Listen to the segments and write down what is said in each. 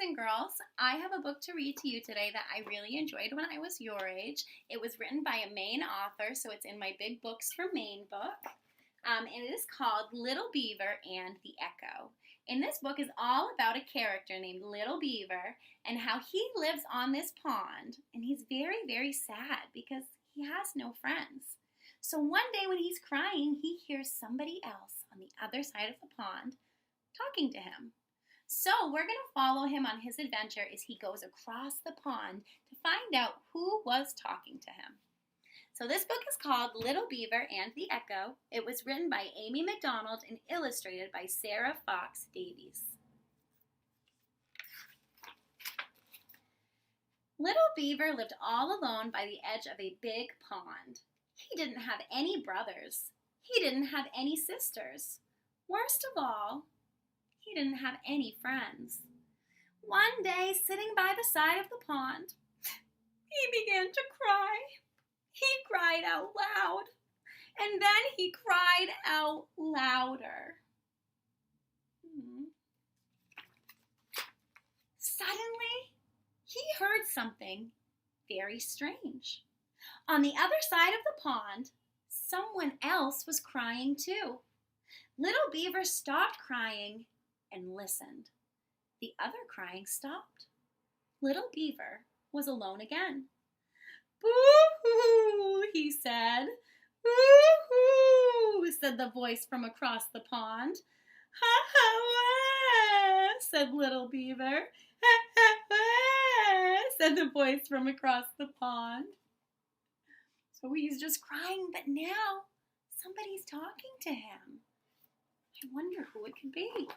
and girls, I have a book to read to you today that I really enjoyed when I was your age. It was written by a Maine author, so it's in my Big Books for Maine book. And it is called Little Beaver and the Echo. And this book is all about a character named Little Beaver and how he lives on this pond. And he's very, very sad because he has no friends. So one day when he's crying, he hears somebody else on the other side of the pond talking to him. So we're going to follow him on his adventure as he goes across the pond to find out who was talking to him. So this book is called Little Beaver and the Echo. It was written by Amy MacDonald and illustrated by Sarah Fox Davies. Little Beaver lived all alone by the edge of a big pond. He didn't have any brothers. He didn't have any sisters. Worst of all, he didn't have any friends. One day, sitting by the side of the pond, he began to cry. He cried out loud, and then he cried out louder. Suddenly, he heard something very strange. On the other side of the pond, someone else was crying too. Little Beaver stopped crying and listened. The other crying stopped. Little Beaver was alone again. "Boo-hoo," he said. "Boo-hoo," said the voice from across the pond. "Ha-ha-wah," said Little Beaver. "Ha-ha-wah," said the voice from across the pond. So he's just crying, but now somebody's talking to him. I wonder who it could be.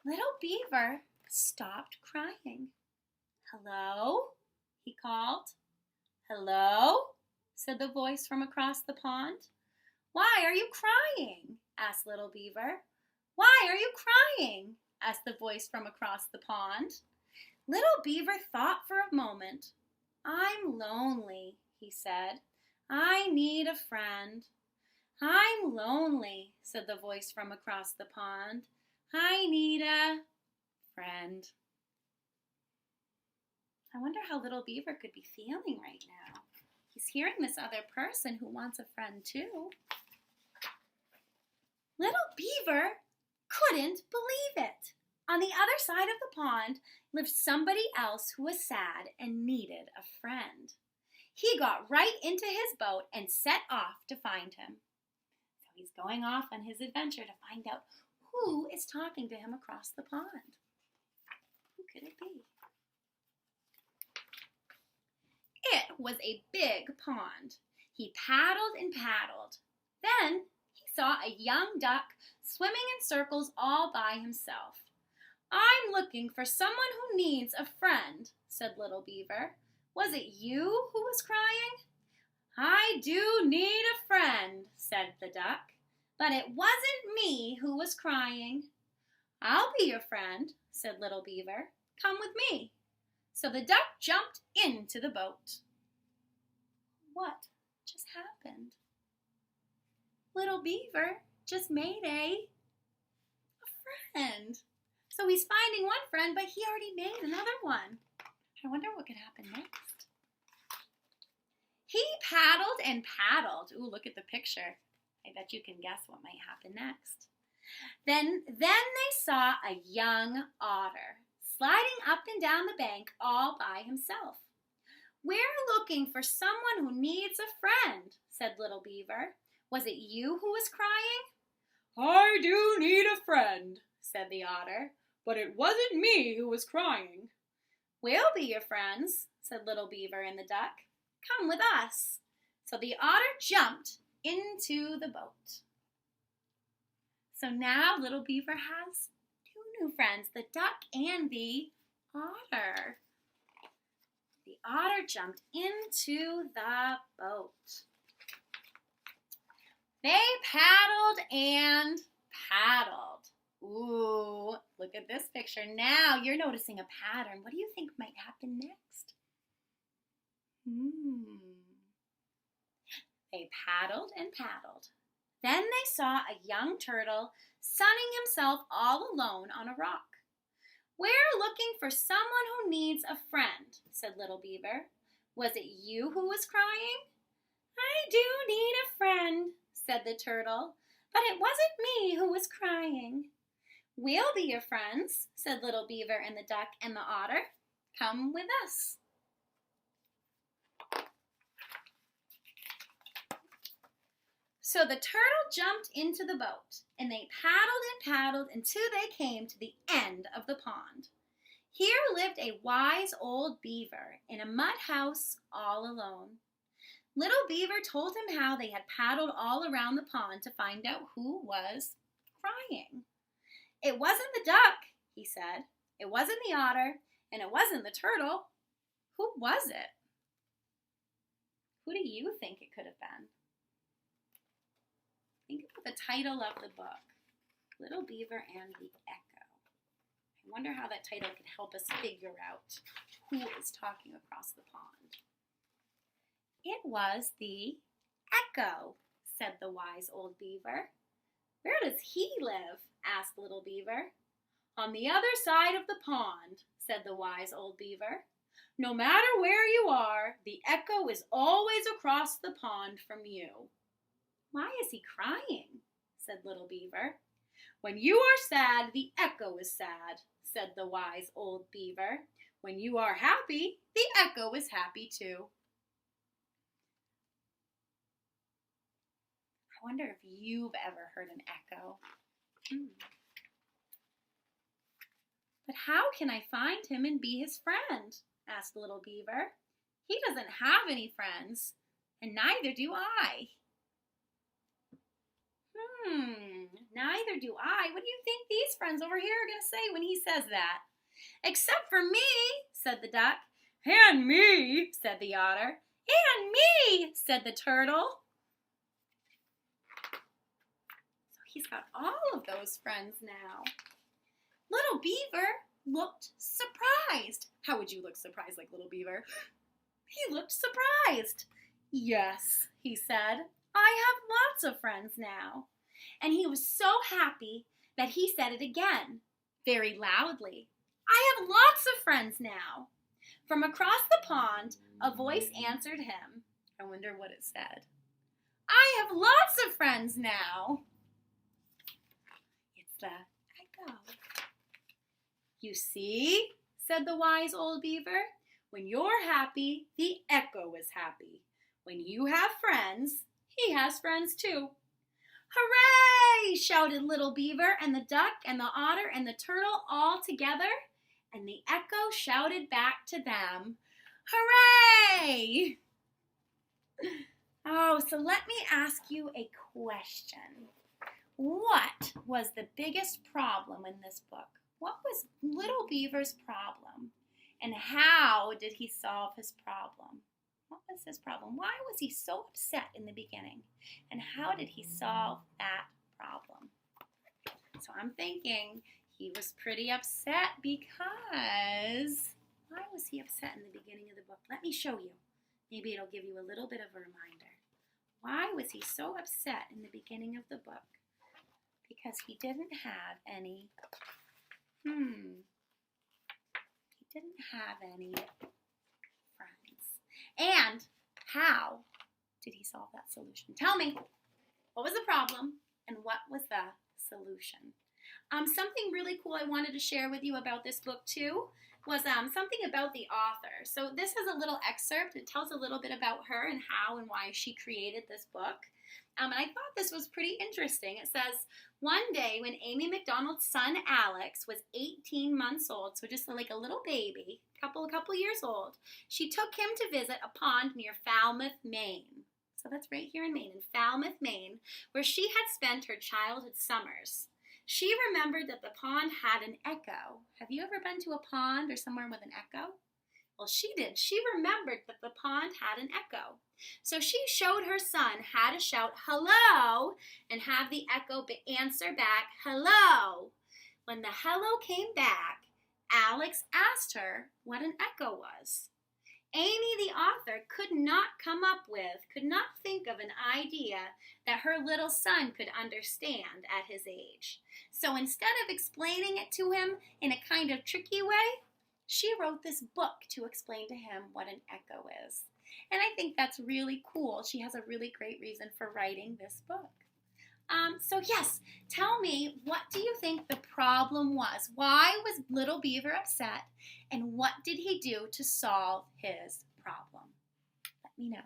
Little Beaver stopped crying. "Hello?" he called. "Hello?" said the voice from across the pond. "Why are you crying?" asked Little Beaver. "Why are you crying?" asked the voice from across the pond. Little Beaver thought for a moment. "I'm lonely," he said. "I need a friend." "I'm lonely," said the voice from across the pond. "I need a friend." I wonder how Little Beaver could be feeling right now. He's hearing this other person who wants a friend too. Little Beaver couldn't believe it. On the other side of the pond lived somebody else who was sad and needed a friend. He got right into his boat and set off to find him. So he's going off on his adventure to find out who is talking to him across the pond. Who could it be? It was a big pond. He paddled and paddled. Then he saw a young duck swimming in circles all by himself. "I'm looking for someone who needs a friend," said Little Beaver. "Was it you who was crying?" "I do need a friend," said the duck, "but it wasn't me who was crying." "I'll be your friend," said Little Beaver. "Come with me." So the duck jumped into the boat. What just happened? Little Beaver just made a friend. So he's finding one friend, but he already made another one. I wonder what could happen next. He paddled and paddled. Ooh, look at the picture. I bet you can guess what might happen next. Then they saw a young otter sliding up and down the bank all by himself. "We're looking for someone who needs a friend," said Little Beaver. "Was it you who was crying?" "I do need a friend," said the otter, "but it wasn't me who was crying." "We'll be your friends," said Little Beaver and the duck. "Come with us." So the otter jumped into the boat. So now Little Beaver has two new friends, the duck and the otter. The otter jumped into the boat. They paddled and paddled. Ooh, look at this picture. Now you're noticing a pattern. What do you think might happen next? They paddled and paddled. Then they saw a young turtle sunning himself all alone on a rock. "We're looking for someone who needs a friend," said Little Beaver. "Was it you who was crying?" "I do need a friend," said the turtle, "but it wasn't me who was crying." "We'll be your friends," said Little Beaver and the duck and the otter. "Come with us." So the turtle jumped into the boat, and they paddled until they came to the end of the pond. Here lived a wise old beaver in a mud house all alone. Little Beaver told him how they had paddled all around the pond to find out who was crying. "It wasn't the duck," he said. "It wasn't the otter, and it wasn't the turtle. Who was it?" Who do you think it could have been? Think about the title of the book, Little Beaver and the Echo. I wonder how that title could help us figure out who is talking across the pond. "It was the Echo," said the wise old beaver. "Where does he live?" asked Little Beaver. "On the other side of the pond," said the wise old beaver. "No matter where you are, the Echo is always across the pond from you." "Why is he crying?" said Little Beaver. "When you are sad, the Echo is sad," said the wise old beaver. "When you are happy, the Echo is happy too." I wonder if you've ever heard an echo. "But how can I find him and be his friend?" asked Little Beaver. "He doesn't have any friends, and neither do I." Neither do I. What do you think these friends over here are going to say when he says that? "Except for me," said the duck. "And me," said the otter. "And me," said the turtle. So he's got all of those friends now. Little Beaver looked surprised. How would you look surprised like Little Beaver? He looked surprised. "Yes," he said, "I have lots of friends now." And he was so happy that he said it again, very loudly. "I have lots of friends now." From across the pond, a voice answered him. I wonder what it said. "I have lots of friends now." It's the Echo. "You see," said the wise old beaver, "when you're happy, the Echo is happy. When you have friends, he has friends too." "Hooray!" shouted Little Beaver and the duck and the otter and the turtle all together, and the Echo shouted back to them, "Hooray!" Oh, so let me ask you a question. What was the biggest problem in this book? What was Little Beaver's problem? And how did he solve his problem? What was his problem? Why was he so upset in the beginning? And how did he solve that problem? So I'm thinking he was pretty upset because... Why was he upset in the beginning of the book? Let me show you. Maybe it'll give you a little bit of a reminder. Why was he so upset in the beginning of the book? Because he didn't have any... He didn't have any friends. And how did he solve that solution? Tell me, what was the problem and what was the solution? Something really cool I wanted to share with you about this book too was something about the author. So this is a little excerpt. It tells a little bit about her and how and why she created this book. And I thought this was pretty interesting. It says, one day when Amy MacDonald's son Alex was 18 months old, so just like a little baby, couple years old, she took him to visit a pond near Falmouth, Maine. So that's right here in Maine, in Falmouth, Maine, where she had spent her childhood summers. She remembered that the pond had an echo. Have you ever been to a pond or somewhere with an echo? Well, she did. She remembered that the pond had an echo. So she showed her son how to shout hello and have the echo answer back hello. When the hello came back, Alex asked her what an echo was. Amy, the author, could not think of an idea that her little son could understand at his age. So instead of explaining it to him in a kind of tricky way, she wrote this book to explain to him what an echo is. And I think that's really cool. She has a really great reason for writing this book. So yes, tell me, what do you think the problem was? Why was little Beaver upset? And what did he do to solve his problem? Let me know.